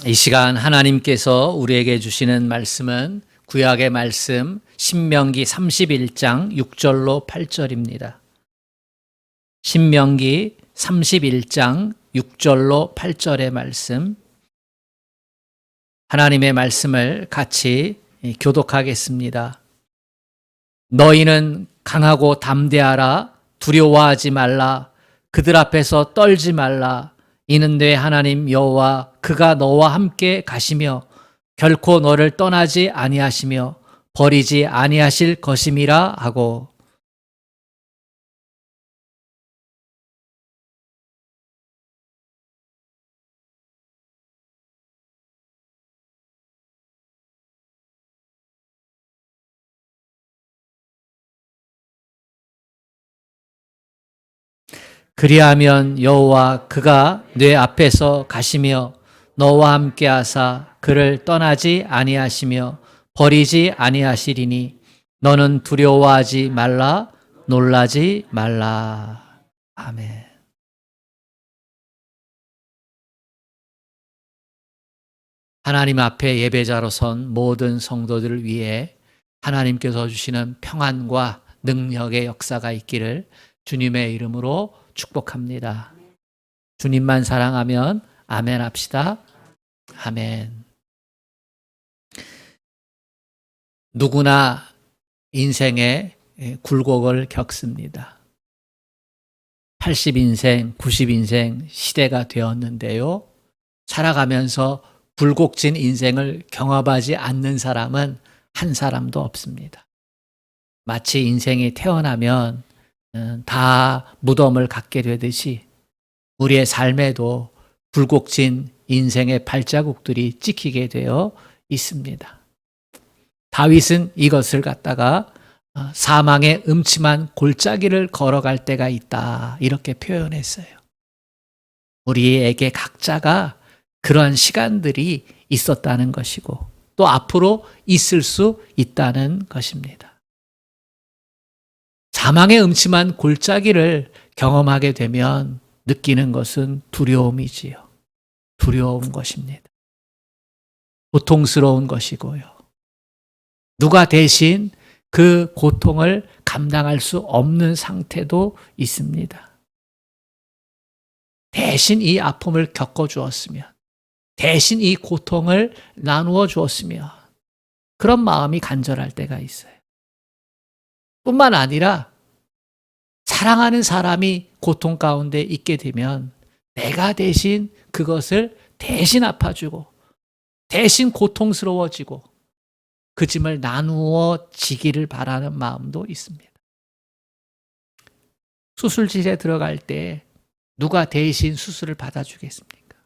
이 시간 하나님께서 우리에게 주시는 말씀은 구약의 말씀 신명기 31장 6절로 8절입니다. 신명기 31장 6절로 8절의 말씀, 하나님의 말씀을 같이 교독하겠습니다. 너희는 강하고 담대하라. 두려워하지 말라. 그들 앞에서 떨지 말라. 이는 내 하나님 여호와 그가 너와 함께 가시며 결코 너를 떠나지 아니하시며 버리지 아니하실 것임이라 하고. 그리하면 여호와 그가 내 앞에서 가시며 너와 함께 하사 그를 떠나지 아니하시며 버리지 아니하시리니 너는 두려워하지 말라. 놀라지 말라. 아멘. 하나님 앞에 예배자로 선 모든 성도들을 위해 하나님께서 주시는 평안과 능력의 역사가 있기를 주님의 이름으로 축복합니다. 주님만 사랑하면 아멘 합시다. 아멘. 누구나 인생에 굴곡을 겪습니다. 80인생, 90인생 시대가 되었는데요. 살아가면서 굴곡진 인생을 경험하지 않는 사람은 한 사람도 없습니다. 마치 인생이 태어나면 다 무덤을 갖게 되듯이 우리의 삶에도 굴곡진 인생의 발자국들이 찍히게 되어 있습니다. 다윗은 이것을 갖다가 사망의 음침한 골짜기를 걸어갈 때가 있다, 이렇게 표현했어요. 우리에게 각자가 그러한 시간들이 있었다는 것이고 또 앞으로 있을 수 있다는 것입니다. 사망의 음침한 골짜기를 경험하게 되면 느끼는 것은 두려움이지요. 두려운 것입니다. 고통스러운 것이고요. 누가 대신 그 고통을 감당할 수 없는 상태도 있습니다. 대신 이 아픔을 겪어주었으면, 대신 이 고통을 나누어 주었으면, 그런 마음이 간절할 때가 있어요. 뿐만 아니라 사랑하는 사람이 고통 가운데 있게 되면 내가 대신 그것을 대신 아파주고 대신 고통스러워지고 그 짐을 나누어 지기를 바라는 마음도 있습니다. 수술실에 들어갈 때 누가 대신 수술을 받아주겠습니까?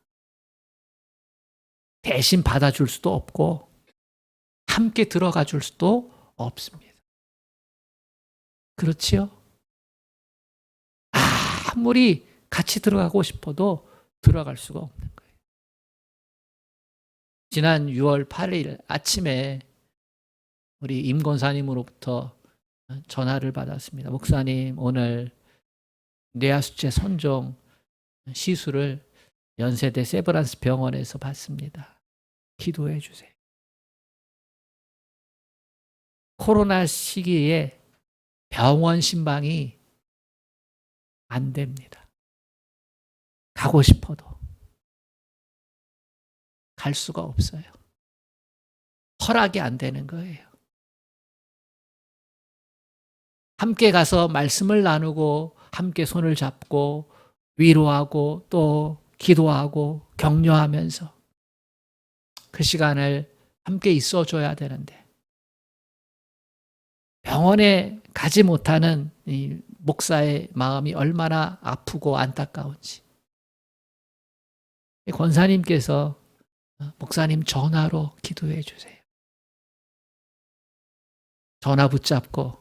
대신 받아줄 수도 없고 함께 들어가 줄 수도 없습니다. 그렇지요? 아무리 같이 들어가고 싶어도 들어갈 수가 없는 거예요. 지난 6월 8일 아침에 우리 임 권사님으로부터 전화를 받았습니다. 목사님, 오늘 뇌하수체 선종 시술을 연세대 세브란스 병원에서 받습니다. 기도해 주세요. 코로나 시기에 병원 신방이 안 됩니다. 가고 싶어도 갈 수가 없어요. 허락이 안 되는 거예요. 함께 가서 말씀을 나누고 함께 손을 잡고 위로하고 또 기도하고 격려하면서 그 시간을 함께 있어줘야 되는데 병원에 가지 못하는 이 목사의 마음이 얼마나 아프고 안타까운지. 권사님께서 목사님 전화로 기도해 주세요. 전화 붙잡고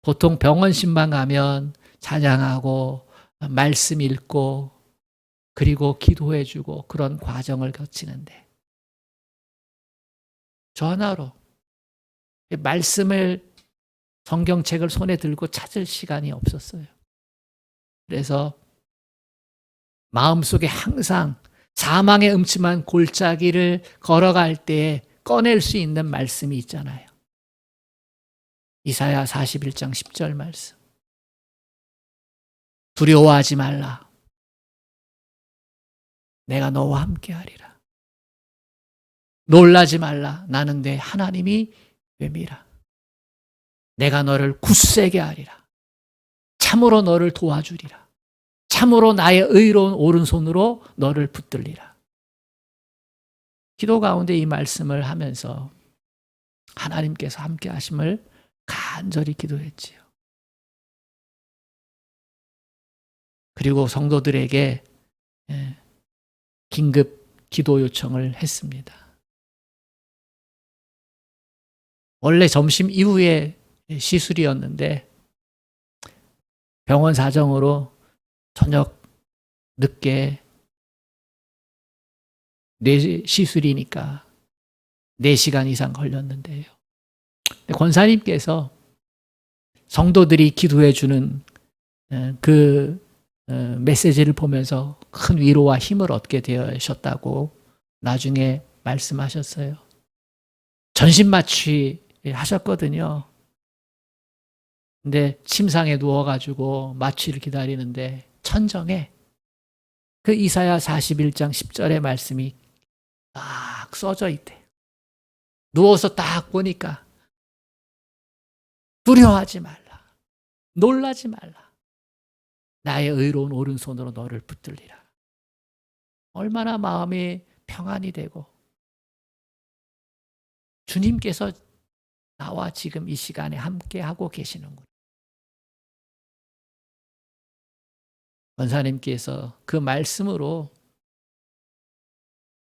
보통 병원 신방 가면 찬양하고 말씀 읽고 그리고 기도해 주고 그런 과정을 거치는데 전화로 말씀을 성경책을 손에 들고 찾을 시간이 없었어요. 그래서 마음속에 항상 사망의 음침한 골짜기를 걸어갈 때에 꺼낼 수 있는 말씀이 있잖아요. 이사야 41장 10절 말씀. 두려워하지 말라. 내가 너와 함께하리라. 놀라지 말라. 나는 내 하나님이 됨이라. 내가 너를 굳세게 하리라. 참으로 너를 도와주리라. 참으로 나의 의로운 오른손으로 너를 붙들리라. 기도 가운데 이 말씀을 하면서 하나님께서 함께 하심을 간절히 기도했지요. 그리고 성도들에게 긴급 기도 요청을 했습니다. 원래 점심 이후에 시술이었는데 병원 사정으로 저녁 늦게 뇌 시술이니까 4시간 이상 걸렸는데요. 권사님께서 성도들이 기도해 주는 그 메시지를 보면서 큰 위로와 힘을 얻게 되셨다고 나중에 말씀하셨어요. 전신 마취 하셨거든요. 근데 침상에 누워가지고 마취를 기다리는데 천정에 그 이사야 41장 10절의 말씀이 딱 써져 있대요. 누워서 딱 보니까 두려워하지 말라. 놀라지 말라. 나의 의로운 오른손으로 너를 붙들리라. 얼마나 마음이 평안이 되고 주님께서 나와 지금 이 시간에 함께 하고 계시는구나. 권사님께서 그 말씀으로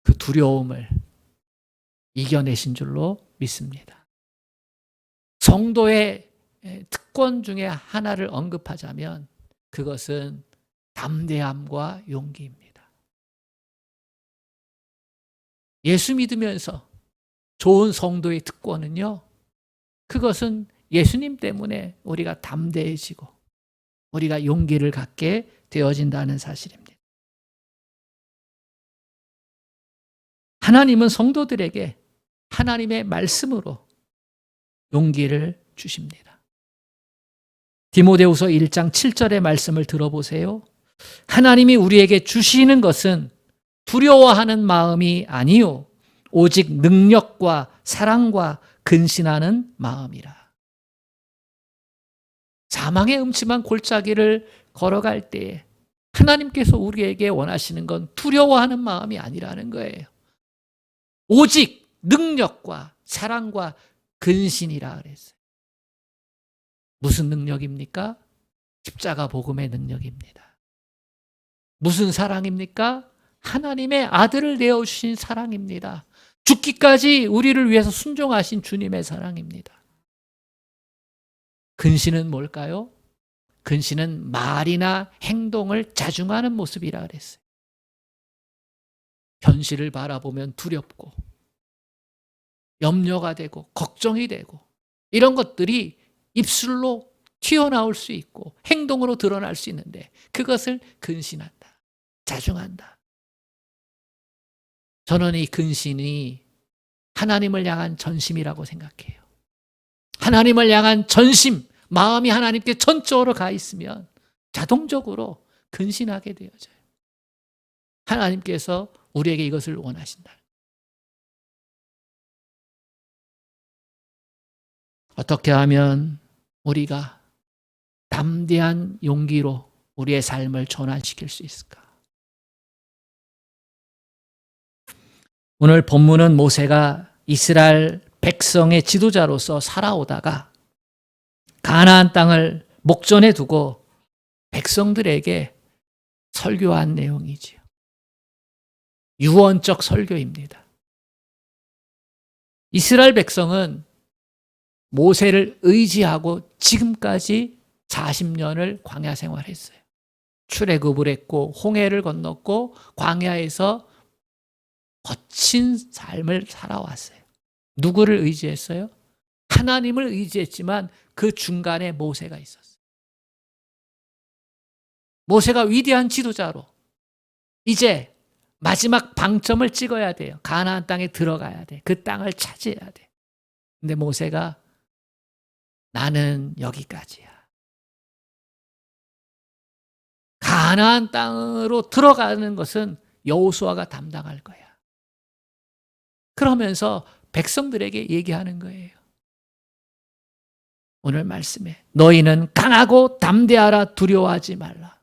그 두려움을 이겨내신 줄로 믿습니다. 성도의 특권 중에 하나를 언급하자면 그것은 담대함과 용기입니다. 예수 믿으면서 좋은 성도의 특권은요, 그것은 예수님 때문에 우리가 담대해지고 우리가 용기를 갖게 되어진다는 사실입니다. 하나님은 성도들에게 하나님의 말씀으로 용기를 주십니다. 디모데후서 1장 7절의 말씀을 들어보세요. 하나님이 우리에게 주시는 것은 두려워하는 마음이 아니요 오직 능력과 사랑과 근신하는 마음이라. 사망의 음침한 골짜기를 걸어갈 때에 하나님께서 우리에게 원하시는 건 두려워하는 마음이 아니라는 거예요. 오직 능력과 사랑과 근신이라 그랬어요. 무슨 능력입니까? 십자가 복음의 능력입니다. 무슨 사랑입니까? 하나님의 아들을 내어주신 사랑입니다. 죽기까지 우리를 위해서 순종하신 주님의 사랑입니다. 근신은 뭘까요? 근신은 말이나 행동을 자중하는 모습이라 그랬어요. 현실을 바라보면 두렵고 염려가 되고 걱정이 되고 이런 것들이 입술로 튀어나올 수 있고 행동으로 드러날 수 있는데 그것을 근신한다. 자중한다. 저는 이 근신이 하나님을 향한 전심이라고 생각해요. 하나님을 향한 전심, 마음이 하나님께 전적으로 가 있으면 자동적으로 근신하게 되어져요. 하나님께서 우리에게 이것을 원하신다. 어떻게 하면 우리가 담대한 용기로 우리의 삶을 전환시킬 수 있을까? 오늘 본문은 모세가 이스라엘 백성의 지도자로서 살아오다가 가나안 땅을 목전에 두고 백성들에게 설교한 내용이지요. 유언적 설교입니다. 이스라엘 백성은 모세를 의지하고 지금까지 40년을 광야 생활했어요. 출애굽을 했고 홍해를 건넜고 광야에서 거친 삶을 살아왔어요. 누구를 의지했어요? 하나님을 의지했지만 그 중간에 모세가 있었어요. 모세가 위대한 지도자로 이제 마지막 방점을 찍어야 돼요. 가나안 땅에 들어가야 돼. 그 땅을 차지해야 돼. 근데 모세가 나는 여기까지야. 가나안 땅으로 들어가는 것은 여호수아가 담당할 거야. 그러면서 백성들에게 얘기하는 거예요. 오늘 말씀에 너희는 강하고 담대하라. 두려워하지 말라.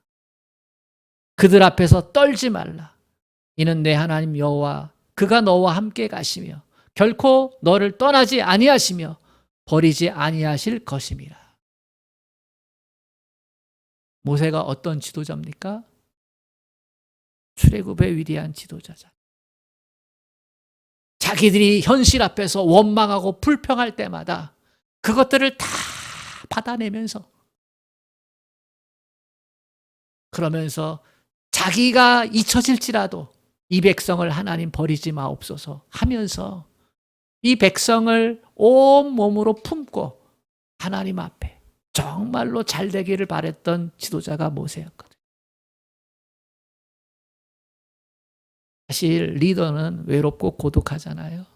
그들 앞에서 떨지 말라. 이는 내 하나님 여호와 그가 너와 함께 가시며 결코 너를 떠나지 아니하시며 버리지 아니하실 것임이라. 모세가 어떤 지도자입니까? 출애굽의 위대한 지도자자. 자기들이 현실 앞에서 원망하고 불평할 때마다 그것들을 다 받아내면서, 그러면서 자기가 잊혀질지라도 이 백성을 하나님 버리지 마옵소서 하면서 이 백성을 온몸으로 품고 하나님 앞에 정말로 잘 되기를 바랬던 지도자가 모세였거든요. 사실 리더는 외롭고 고독하잖아요.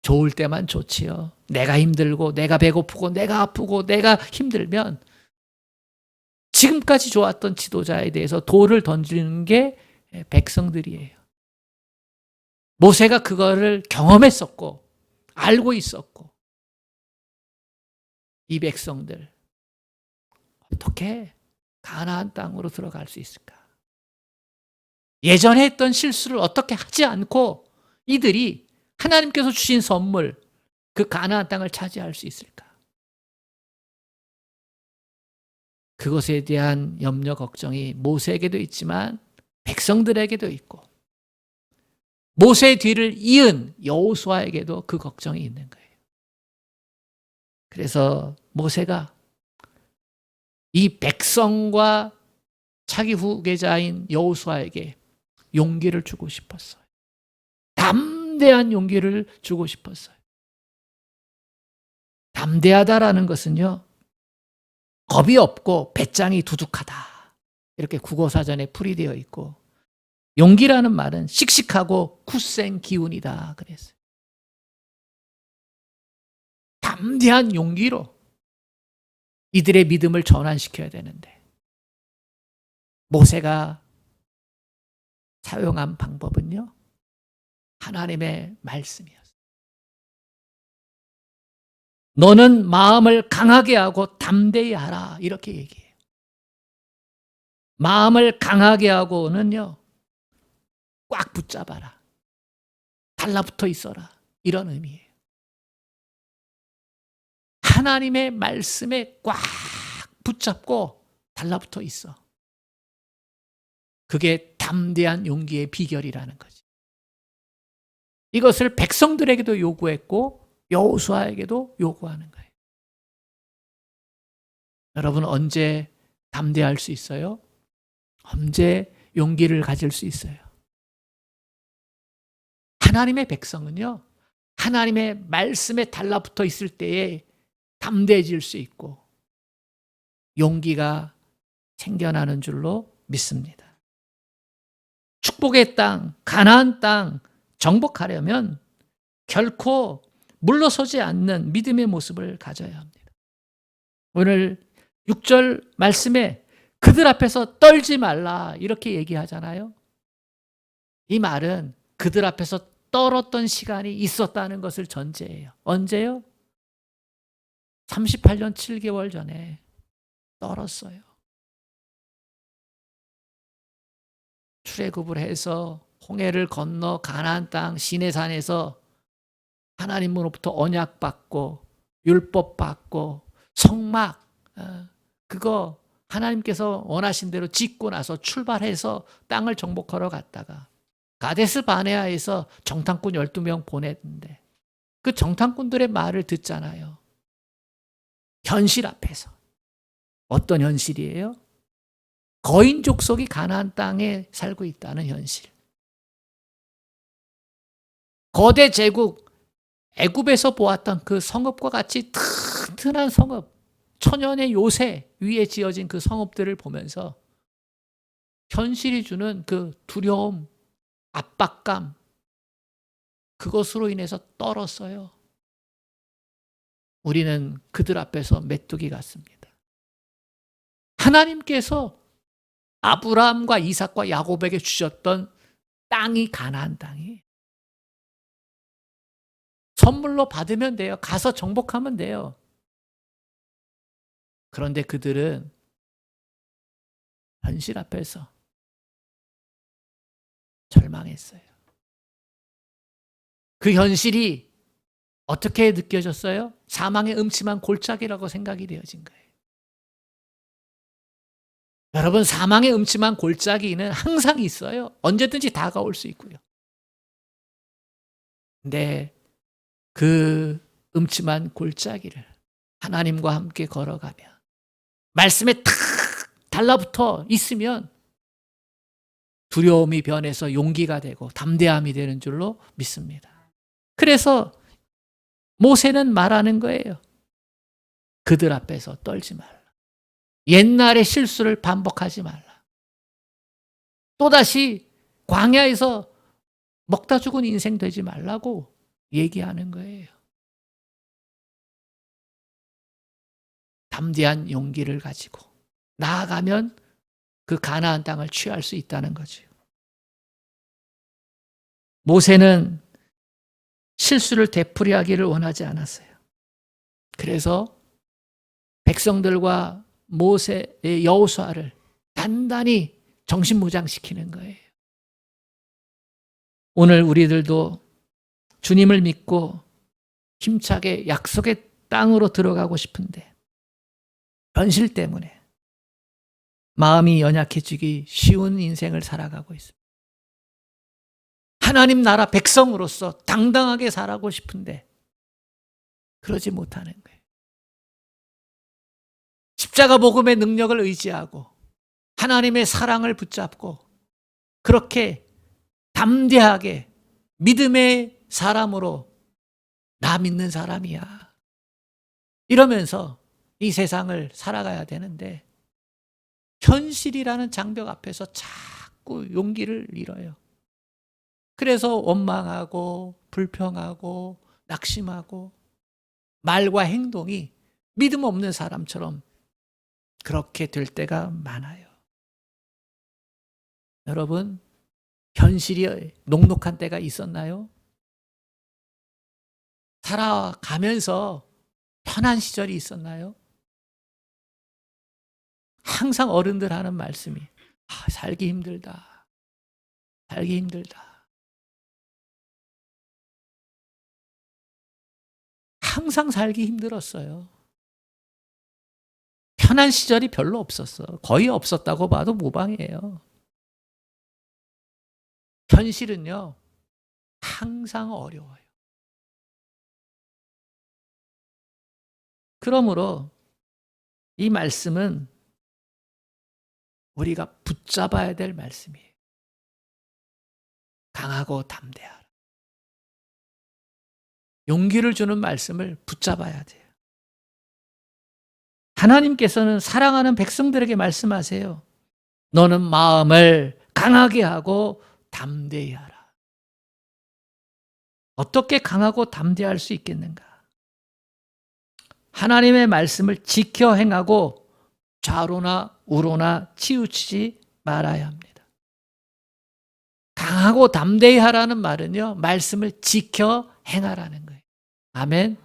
좋을 때만 좋지요. 내가 힘들고 내가 배고프고 내가 아프고 내가 힘들면 지금까지 좋았던 지도자에 대해서 돌을 던지는 게 백성들이에요. 모세가 그거를 경험했었고 알고 있었고, 이 백성들 어떻게 가나안 땅으로 들어갈 수 있을까? 예전에 했던 실수를 어떻게 하지 않고 이들이 하나님께서 주신 선물, 그 가나안 땅을 차지할 수 있을까? 그것에 대한 염려, 걱정이 모세에게도 있지만 백성들에게도 있고, 모세의 뒤를 이은 여호수아에게도 그 걱정이 있는 거예요. 그래서 모세가 이 백성과 차기 후계자인 여호수아에게 용기를 주고 싶었어요. 담대한 용기를 주고 싶었어요. 담대하다라는 것은요, 겁이 없고 배짱이 두둑하다, 이렇게 국어사전에 풀이되어 있고, 용기라는 말은 씩씩하고 굳센 기운이다 그랬어요. 담대한 용기로 이들의 믿음을 전환시켜야 되는데, 모세가 사용한 방법은요, 하나님의 말씀이었어요. 너는 마음을 강하게 하고 담대히 하라, 이렇게 얘기해요. 마음을 강하게 하고는요, 꽉 붙잡아라, 달라붙어 있어라, 이런 의미예요. 하나님의 말씀에 꽉 붙잡고 달라붙어 있어. 그게 담대한 용기의 비결이라는 거지. 이것을 백성들에게도 요구했고 여호수아에게도 요구하는 거예요. 여러분, 언제 담대할 수 있어요? 언제 용기를 가질 수 있어요? 하나님의 백성은요, 하나님의 말씀에 달라붙어 있을 때에 담대해질 수 있고 용기가 생겨나는 줄로 믿습니다. 축복의 땅, 가나안 땅 정복하려면 결코 물러서지 않는 믿음의 모습을 가져야 합니다. 오늘 6절 말씀에 그들 앞에서 떨지 말라, 이렇게 얘기하잖아요. 이 말은 그들 앞에서 떨었던 시간이 있었다는 것을 전제해요. 언제요? 38년 7개월 전에 떨었어요. 출애굽을 해서 홍해를 건너 가나안 땅 시내산에서 하나님으로부터 언약받고 율법받고 성막, 그거 하나님께서 원하신 대로 짓고 나서 출발해서 땅을 정복하러 갔다가 가데스 바네아에서 정탐꾼 12명 보냈는데 그 정탐꾼들의 말을 듣잖아요. 현실 앞에서. 어떤 현실이에요? 거인 족속이 가나안 땅에 살고 있다는 현실. 거대 제국 애굽에서 보았던 그 성읍과 같이 튼튼한 성읍, 천연의 요새 위에 지어진 그 성읍들을 보면서 현실이 주는 그 두려움, 압박감, 그것으로 인해서 떨었어요. 우리는 그들 앞에서 메뚜기 같습니다. 하나님께서 아브라함과 이삭과 야곱에게 주셨던 땅이 가나안 땅이에요. 선물로 받으면 돼요. 가서 정복하면 돼요. 그런데 그들은 현실 앞에서 절망했어요. 그 현실이 어떻게 느껴졌어요? 사망의 음침한 골짜기라고 생각이 되어진 거예요. 여러분, 사망의 음침한 골짜기는 항상 있어요. 언제든지 다가올 수 있고요. 근데 그 음침한 골짜기를 하나님과 함께 걸어가면, 말씀에 탁 달라붙어 있으면 두려움이 변해서 용기가 되고 담대함이 되는 줄로 믿습니다. 그래서 모세는 말하는 거예요. 그들 앞에서 떨지 말라. 옛날의 실수를 반복하지 말라. 또다시 광야에서 먹다 죽은 인생 되지 말라고 얘기하는 거예요. 담대한 용기를 가지고 나아가면 그 가나안 땅을 취할 수 있다는 거죠. 모세는 실수를 되풀이하기를 원하지 않았어요. 그래서 백성들과 모세의 여호수아를 단단히 정신무장시키는 거예요. 오늘 우리들도 주님을 믿고 힘차게 약속의 땅으로 들어가고 싶은데 현실 때문에 마음이 연약해지기 쉬운 인생을 살아가고 있습니다. 하나님 나라 백성으로서 당당하게 살아가고 싶은데 그러지 못하는 거예요. 십자가 복음의 능력을 의지하고 하나님의 사랑을 붙잡고 그렇게 담대하게 믿음의 사람으로 나 믿는 사람이야 이러면서 이 세상을 살아가야 되는데 현실이라는 장벽 앞에서 자꾸 용기를 잃어요. 그래서 원망하고 불평하고 낙심하고 말과 행동이 믿음 없는 사람처럼 그렇게 될 때가 많아요. 여러분, 현실이 녹록한 때가 있었나요? 살아가면서 편한 시절이 있었나요? 항상 어른들 하는 말씀이 살기 힘들다. 살기 힘들다. 항상 살기 힘들었어요. 편한 시절이 별로 없었어. 거의 없었다고 봐도 무방해요. 현실은요, 항상 어려워요. 그러므로 이 말씀은 우리가 붙잡아야 될 말씀이에요. 강하고 담대하라. 용기를 주는 말씀을 붙잡아야 돼요. 하나님께서는 사랑하는 백성들에게 말씀하세요. 너는 마음을 강하게 하고 담대히 하라. 어떻게 강하고 담대할 수 있겠는가? 하나님의 말씀을 지켜 행하고 좌로나 우로나 치우치지 말아야 합니다. 강하고 담대히 하라는 말은요, 말씀을 지켜 행하라는 거예요. 아멘.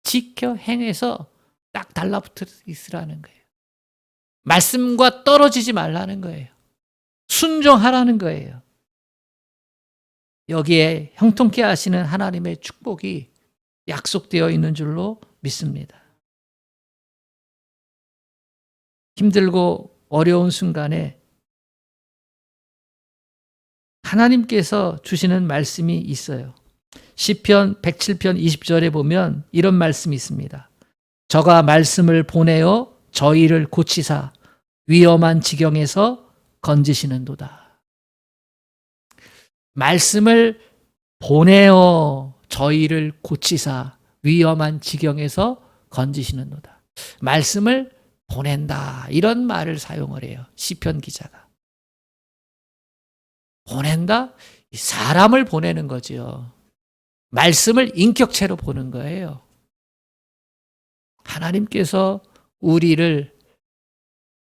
지켜 행해서 딱 달라붙어 있으라는 거예요. 말씀과 떨어지지 말라는 거예요. 순종하라는 거예요. 여기에 형통케 하시는 하나님의 축복이 약속되어 있는 줄로 믿습니다. 힘들고 어려운 순간에 하나님께서 주시는 말씀이 있어요. 시편 107편 20절에 보면 이런 말씀이 있습니다. 저가 말씀을 보내어 저희를 고치사 위험한 지경에서 건지시는도다. 말씀을 보내어 저희를 고치사 위험한 지경에서 건지시는도다. 말씀을 보낸다. 이런 말을 사용을 해요. 시편 기자가. 보낸다? 사람을 보내는 거지요. 말씀을 인격체로 보는 거예요. 하나님께서 우리를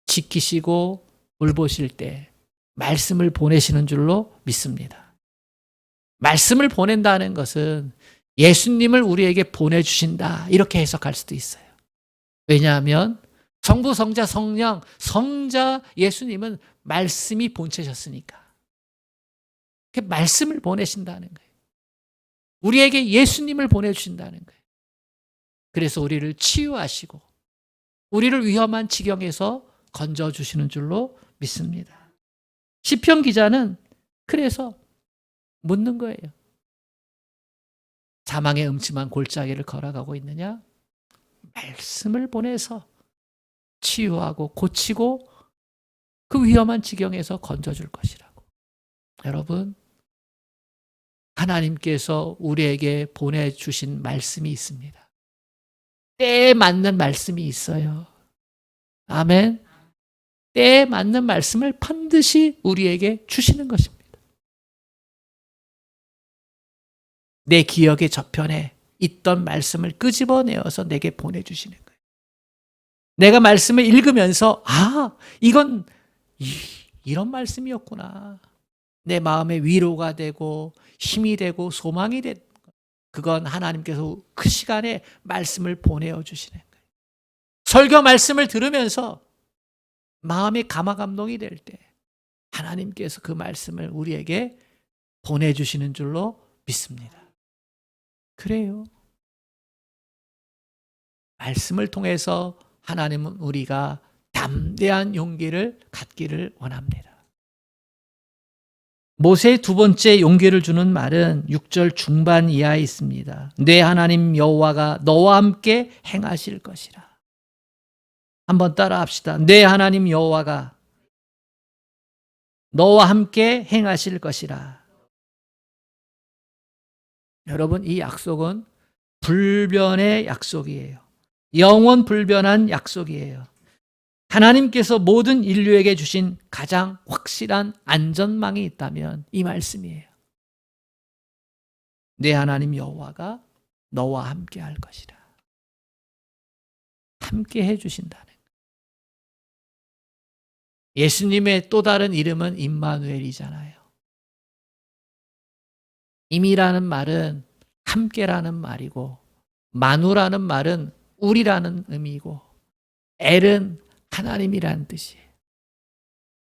지키시고 돌보실 때 말씀을 보내시는 줄로 믿습니다. 말씀을 보낸다는 것은 예수님을 우리에게 보내주신다, 이렇게 해석할 수도 있어요. 왜냐하면 성부, 성자, 성령, 성자 예수님은 말씀이 본체셨으니까. 말씀을 보내신다는 거예요. 우리에게 예수님을 보내주신다는 거예요. 그래서 우리를 치유하시고 우리를 위험한 지경에서 건져주시는 줄로 믿습니다. 시편 기자는 그래서 묻는 거예요. 사망의 음침한 골짜기를 걸어가고 있느냐? 말씀을 보내서 치유하고 고치고 그 위험한 지경에서 건져줄 것이라고. 여러분, 하나님께서 우리에게 보내주신 말씀이 있습니다. 때에 맞는 말씀이 있어요. 아멘. 때에 맞는 말씀을 반드시 우리에게 주시는 것입니다. 내 기억의 저편에 있던 말씀을 끄집어내어서 내게 보내주시는 거예요. 내가 말씀을 읽으면서 이건 이런 말씀이었구나. 내 마음에 위로가 되고 힘이 되고 소망이 되는 것. 그건 하나님께서 그 시간에 말씀을 보내어 주시는 거예요. 설교 말씀을 들으면서 마음이 감화감동이 될 때 하나님께서 그 말씀을 우리에게 보내주시는 줄로 믿습니다. 그래요. 말씀을 통해서 하나님은 우리가 담대한 용기를 갖기를 원합니다. 모세의 두 번째 용기를 주는 말은 6절 중반 이하에 있습니다. 내 하나님 여호와가 너와 함께 행하실 것이라. 한번 따라 합시다. 내 하나님 여호와가 너와 함께 행하실 것이라. 여러분, 이 약속은 불변의 약속이에요. 영원 불변한 약속이에요. 하나님께서 모든 인류에게 주신 가장 확실한 안전망이 있다면 이 말씀이에요. 내 하나님 여호와가 너와 함께 할 것이라. 함께 해주신다는 거예요. 예수님의 또 다른 이름은 임마누엘이잖아요. 임이라는 말은 함께라는 말이고, 마누라는 말은 우리라는 의미고, 엘은 하나님이라는 뜻이에요.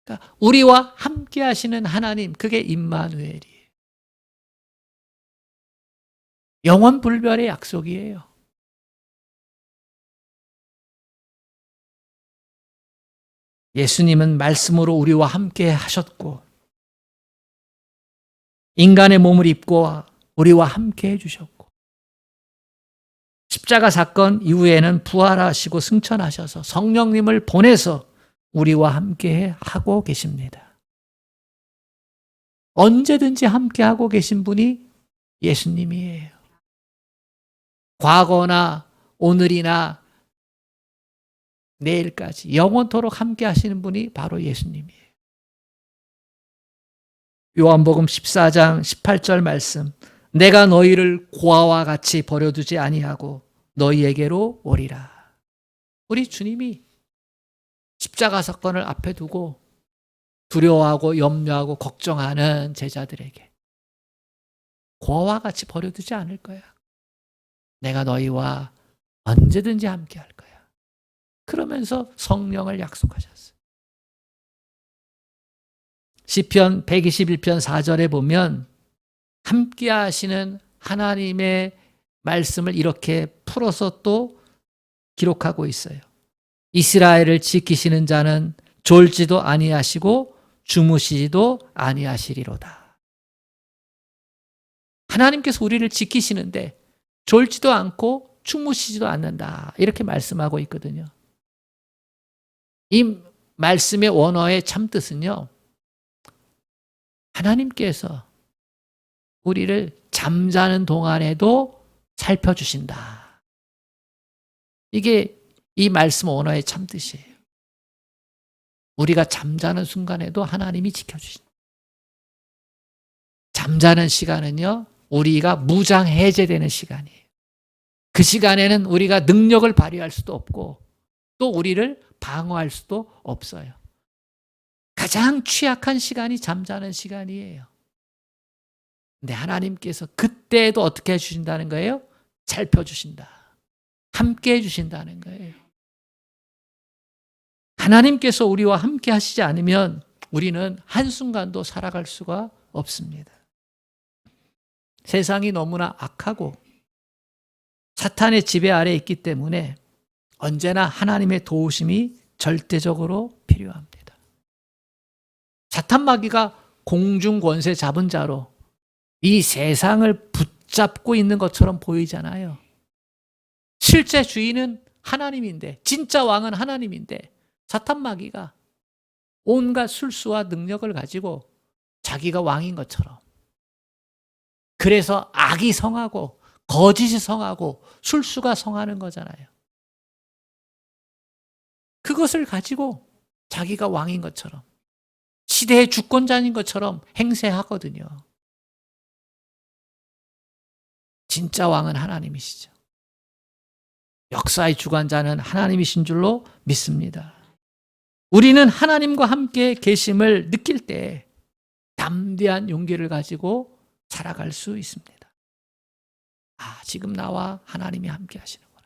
그러니까 우리와 함께 하시는 하나님, 그게 임마누엘이에요. 영원 불변의 약속이에요. 예수님은 말씀으로 우리와 함께 하셨고, 인간의 몸을 입고 우리와 함께 해주셨고, 십자가 사건 이후에는 부활하시고 승천하셔서 성령님을 보내서 우리와 함께 하고 계십니다. 언제든지 함께 하고 계신 분이 예수님이에요. 과거나 오늘이나 내일까지 영원토록 함께 하시는 분이 바로 예수님이에요. 요한복음 14장 18절 말씀. 내가 너희를 고아와 같이 버려두지 아니하고 너희에게로 오리라. 우리 주님이 십자가 사건을 앞에 두고 두려워하고 염려하고 걱정하는 제자들에게 고아와 같이 버려두지 않을 거야. 내가 너희와 언제든지 함께 할 거야. 그러면서 성령을 약속하셨어요. 시편 121편 4절에 보면 함께 하시는 하나님의 말씀을 이렇게 풀어서 또 기록하고 있어요. 이스라엘을 지키시는 자는 졸지도 아니하시고 주무시지도 아니하시리로다. 하나님께서 우리를 지키시는데 졸지도 않고 주무시지도 않는다. 이렇게 말씀하고 있거든요. 이 말씀의 원어의 참뜻은요, 하나님께서 우리를 잠자는 동안에도 살펴주신다. 이게 이 말씀 언어의 참뜻이에요. 우리가 잠자는 순간에도 하나님이 지켜주신다. 잠자는 시간은요, 우리가 무장 해제되는 시간이에요. 그 시간에는 우리가 능력을 발휘할 수도 없고 또 우리를 방어할 수도 없어요. 가장 취약한 시간이 잠자는 시간이에요. 근데 하나님께서 그때에도 어떻게 해주신다는 거예요? 잘 펴주신다. 함께 해주신다는 거예요. 하나님께서 우리와 함께 하시지 않으면 우리는 한순간도 살아갈 수가 없습니다. 세상이 너무나 악하고 사탄의 지배 아래에 있기 때문에 언제나 하나님의 도우심이 절대적으로 필요합니다. 사탄 마귀가 공중 권세 잡은 자로 이 세상을 붙잡고 있는 것처럼 보이잖아요. 실제 주인은 하나님인데, 진짜 왕은 하나님인데 사탄 마귀가 온갖 술수와 능력을 가지고 자기가 왕인 것처럼, 그래서 악이 성하고 거짓이 성하고 술수가 성하는 거잖아요. 그것을 가지고 자기가 왕인 것처럼, 시대의 주권자인 것처럼 행세하거든요. 진짜 왕은 하나님이시죠. 역사의 주관자는 하나님이신 줄로 믿습니다. 우리는 하나님과 함께 계심을 느낄 때 담대한 용기를 가지고 살아갈 수 있습니다. 아, 지금 나와 하나님이 함께 하시는구나.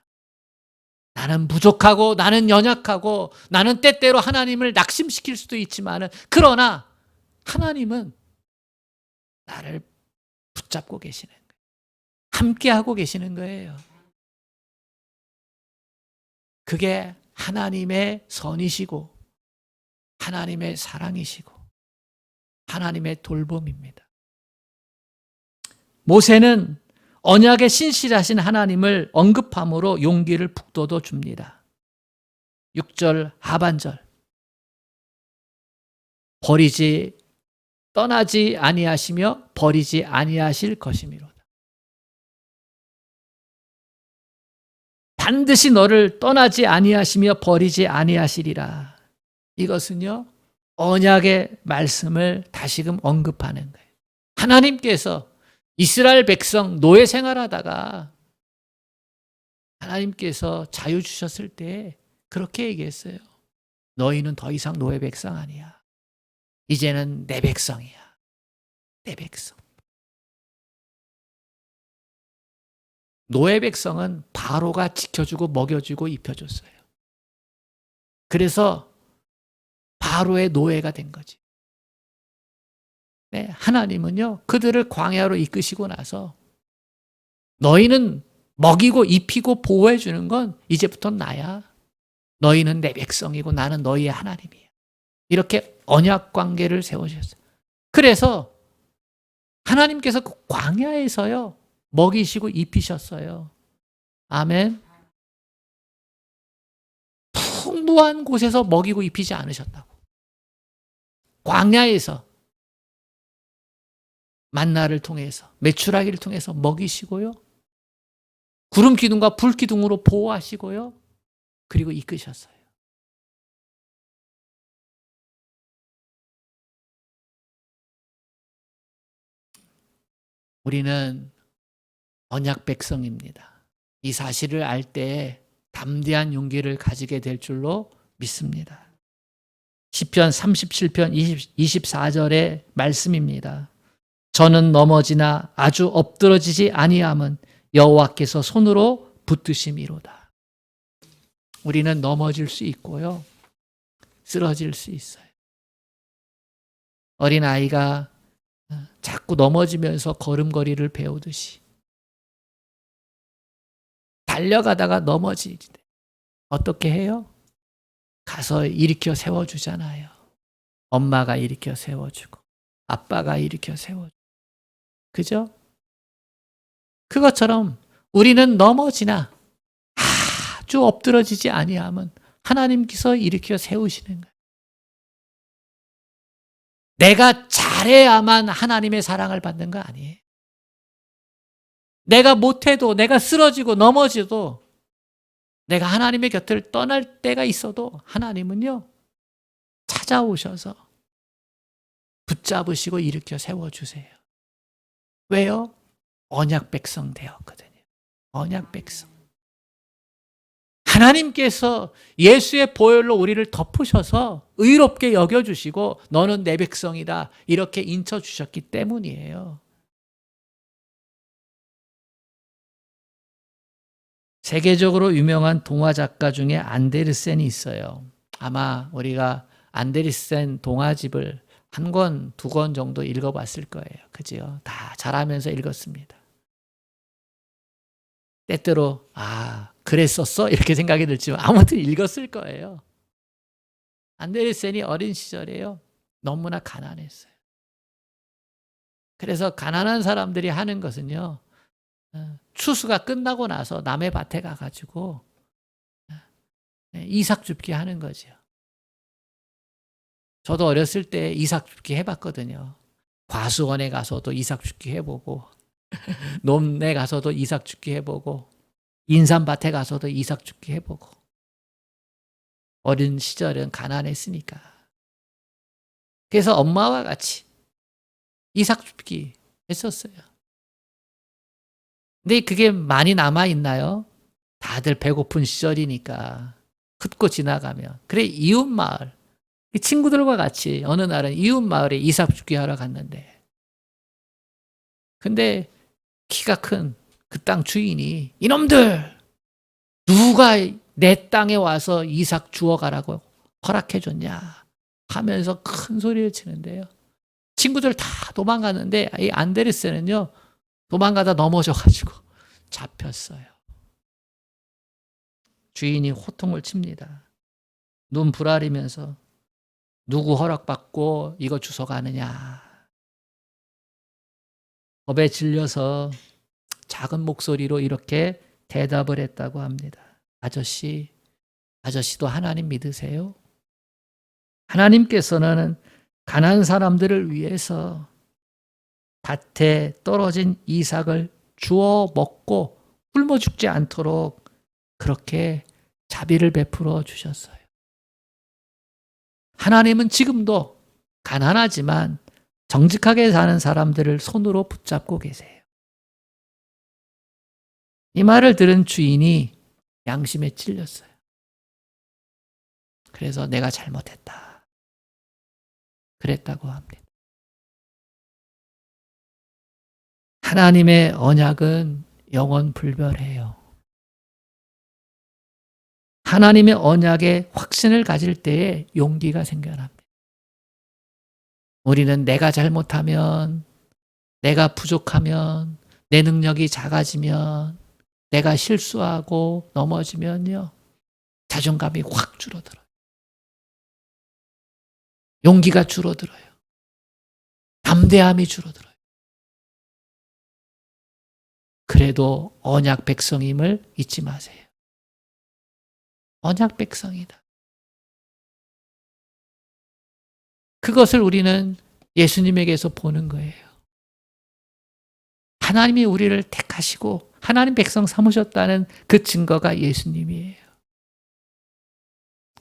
나는 부족하고 나는 연약하고 나는 때때로 하나님을 낙심시킬 수도 있지만, 그러나 하나님은 나를 붙잡고 계시는 거예요. 함께 하고 계시는 거예요. 그게 하나님의 선이시고 하나님의 사랑이시고 하나님의 돌봄입니다. 모세는 언약에 신실하신 하나님을 언급함으로 용기를 북돋워 줍니다. 6절 하반절. 떠나지 아니하시며 버리지 아니하실 것이미로다. 반드시 너를 떠나지 아니하시며 버리지 아니하시리라. 이것은요, 언약의 말씀을 다시금 언급하는 거예요. 하나님께서 이스라엘 백성 노예 생활하다가 하나님께서 자유 주셨을 때 그렇게 얘기했어요. 너희는 더 이상 노예 백성 아니야. 이제는 내 백성이야. 내 백성. 노예 백성은 바로가 지켜주고 먹여주고 입혀줬어요. 그래서 바로의 노예가 된 거지. 네, 하나님은요, 그들을 광야로 이끄시고 나서 너희는 먹이고 입히고 보호해 주는 건 이제부터 나야. 너희는 내 백성이고 나는 너희의 하나님이야. 이렇게 언약 관계를 세우셨어요. 그래서 하나님께서 그 광야에서요, 먹이시고 입히셨어요. 아멘. 풍부한 곳에서 먹이고 입히지 않으셨다고. 광야에서 만나를 통해서, 메추라기를 통해서 먹이시고요, 구름 기둥과 불 기둥으로 보호하시고요, 그리고 이끄셨어요. 우리는 언약 백성입니다. 이 사실을 알 때 담대한 용기를 가지게 될 줄로 믿습니다. 시편 37편 24절의 말씀입니다. 저는 넘어지나 아주 엎드러지지 아니함은 여호와께서 손으로 붙드심이로다. 우리는 넘어질 수 있고요, 쓰러질 수 있어요. 어린아이가 자꾸 넘어지면서 걸음걸이를 배우듯이 달려가다가 넘어지지. 어떻게 해요? 가서 일으켜 세워주잖아요. 엄마가 일으켜 세워주고 아빠가 일으켜 세워주고. 그죠? 그것처럼 우리는 넘어지나 아주 엎드러지지 아니함은 하나님께서 일으켜 세우시는 거예요. 내가 잘해야만 하나님의 사랑을 받는 거 아니에요. 내가 못해도, 내가 쓰러지고 넘어져도, 내가 하나님의 곁을 떠날 때가 있어도 하나님은요, 찾아오셔서 붙잡으시고 일으켜 세워주세요. 왜요? 언약 백성 되었거든요. 언약 백성. 하나님께서 예수의 보혈로 우리를 덮으셔서 의롭게 여겨주시고 너는 내 백성이다 이렇게 인쳐주셨기 때문이에요. 세계적으로 유명한 동화 작가 중에 안데르센이 있어요. 아마 우리가 안데르센 동화집을 한 권, 두 권 정도 읽어봤을 거예요. 그죠? 다 잘하면서 읽었습니다. 때때로 그랬었어? 이렇게 생각이 들지만 아무튼 읽었을 거예요. 안데르센이 어린 시절에요. 너무나 가난했어요. 그래서 가난한 사람들이 하는 것은요. 추수가 끝나고 나서 남의 밭에 가가지고 이삭 줍기 하는 거죠. 저도 어렸을 때 이삭 줍기 해봤거든요. 과수원에 가서도 이삭 줍기 해보고 논에 가서도 이삭 줍기 해보고 인삼밭에 가서도 이삭 줍기 해보고 어린 시절은 가난했으니까. 그래서 엄마와 같이 이삭 줍기 했었어요. 근데 그게 많이 남아있나요? 다들 배고픈 시절이니까 흩고 지나가면. 그래 이웃 마을 친구들과 같이 어느 날은 이웃 마을에 이삭 줍기 하러 갔는데 근데 키가 큰 그 땅 주인이 이놈들 누가 내 땅에 와서 이삭 주워가라고 허락해 줬냐 하면서 큰 소리를 치는데요. 친구들 다 도망갔는데 이 안데르센은요 도망가다 넘어져가지고 잡혔어요. 주인이 호통을 칩니다. 눈 부라리면서 누구 허락받고 이거 주워가느냐. 겁에 질려서 작은 목소리로 이렇게 대답을 했다고 합니다. 아저씨도 하나님 믿으세요? 하나님께서는 가난한 사람들을 위해서 밭에 떨어진 이삭을 주워 먹고 굶어 죽지 않도록 그렇게 자비를 베풀어 주셨어요. 하나님은 지금도 가난하지만 정직하게 사는 사람들을 손으로 붙잡고 계세요. 이 말을 들은 주인이 양심에 찔렸어요. 그래서 내가 잘못했다. 그랬다고 합니다. 하나님의 언약은 영원 불변해요. 하나님의 언약에 확신을 가질 때에 용기가 생겨납니다. 우리는 내가 잘못하면, 내가 부족하면, 내 능력이 작아지면, 내가 실수하고 넘어지면요. 자존감이 확 줄어들어요. 용기가 줄어들어요. 담대함이 줄어들어요. 그래도 언약 백성임을 잊지 마세요. 언약 백성이다. 그것을 우리는 예수님에게서 보는 거예요. 하나님이 우리를 택하시고 하나님 백성 삼으셨다는 그 증거가 예수님이에요.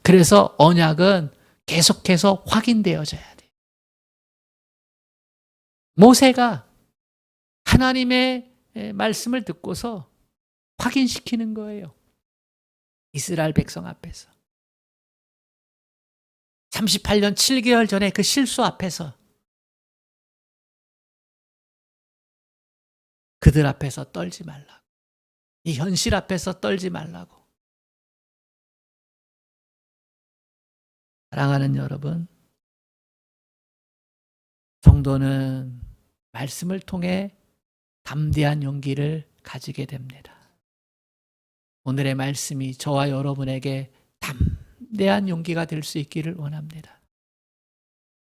그래서 언약은 계속해서 확인되어져야 돼요. 모세가 하나님의 말씀을 듣고서 확인시키는 거예요. 이스라엘 백성 앞에서. 38년 7개월 전에 그 실수 앞에서 그들 앞에서 떨지 말라고. 이 현실 앞에서 떨지 말라고. 사랑하는 여러분, 성도는 말씀을 통해 담대한 용기를 가지게 됩니다. 오늘의 말씀이 저와 여러분에게 담대한 용기가 될 수 있기를 원합니다.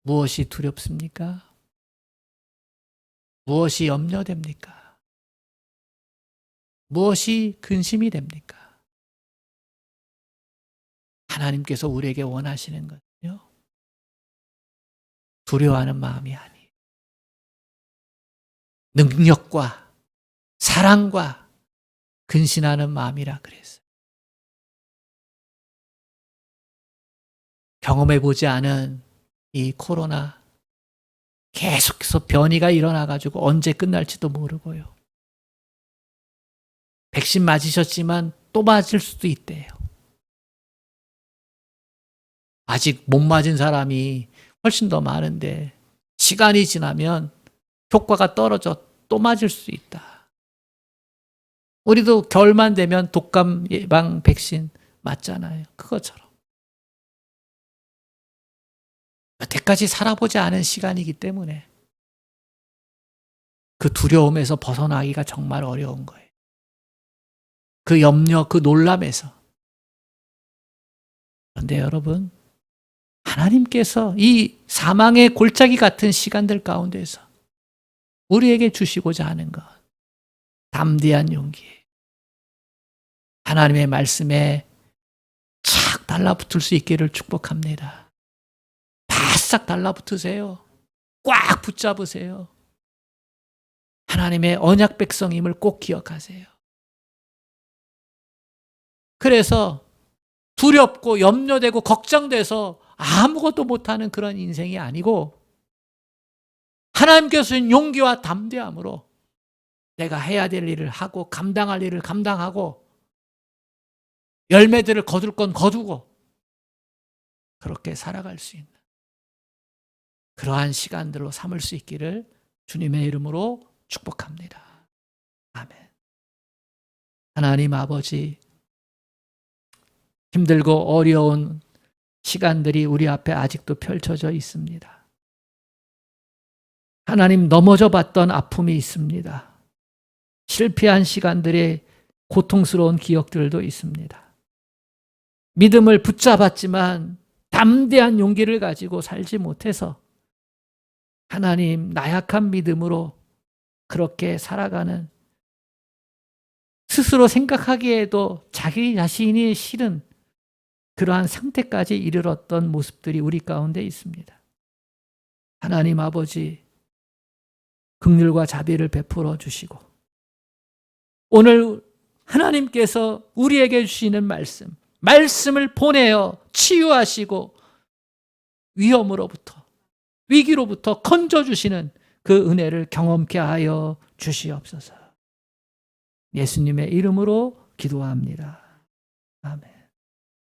무엇이 두렵습니까? 무엇이 염려됩니까? 무엇이 근심이 됩니까? 하나님께서 우리에게 원하시는 것은요. 두려워하는 마음이 아니에요. 능력과 사랑과 근신하는 마음이라 그랬어요. 경험해보지 않은 이 코로나, 계속해서 변이가 일어나가지고 언제 끝날지도 모르고요. 백신 맞으셨지만 또 맞을 수도 있대요. 아직 못 맞은 사람이 훨씬 더 많은데 시간이 지나면 효과가 떨어져 또 맞을 수 있다. 우리도 겨울만 되면 독감 예방 백신 맞잖아요. 그것처럼. 여태까지 살아보지 않은 시간이기 때문에 그 두려움에서 벗어나기가 정말 어려운 거예요. 그 염려, 그 놀람에서. 그런데 여러분, 하나님께서 이 사망의 골짜기 같은 시간들 가운데서 우리에게 주시고자 하는 것, 담대한 용기. 하나님의 말씀에 착 달라붙을 수 있기를 축복합니다. 바싹 달라붙으세요. 꽉 붙잡으세요. 하나님의 언약 백성임을 꼭 기억하세요. 그래서 두렵고 염려되고 걱정돼서 아무것도 못하는 그런 인생이 아니고 하나님께서 준 용기와 담대함으로 내가 해야 될 일을 하고 감당할 일을 감당하고 열매들을 거둘 건 거두고 그렇게 살아갈 수 있는 그러한 시간들로 삼을 수 있기를 주님의 이름으로 축복합니다. 아멘. 하나님 아버지, 힘들고 어려운 시간들이 우리 앞에 아직도 펼쳐져 있습니다. 하나님, 넘어져 봤던 아픔이 있습니다. 실패한 시간들의 고통스러운 기억들도 있습니다. 믿음을 붙잡았지만 담대한 용기를 가지고 살지 못해서 하나님, 나약한 믿음으로 그렇게 살아가는 스스로 생각하기에도 자기 자신이 싫은 그러한 상태까지 이르렀던 모습들이 우리 가운데 있습니다. 하나님 아버지, 긍휼과 자비를 베풀어 주시고 오늘 하나님께서 우리에게 주시는 말씀을 보내어 치유하시고 위험으로부터, 위기로부터 건져주시는 그 은혜를 경험케 하여 주시옵소서. 예수님의 이름으로 기도합니다. 아멘.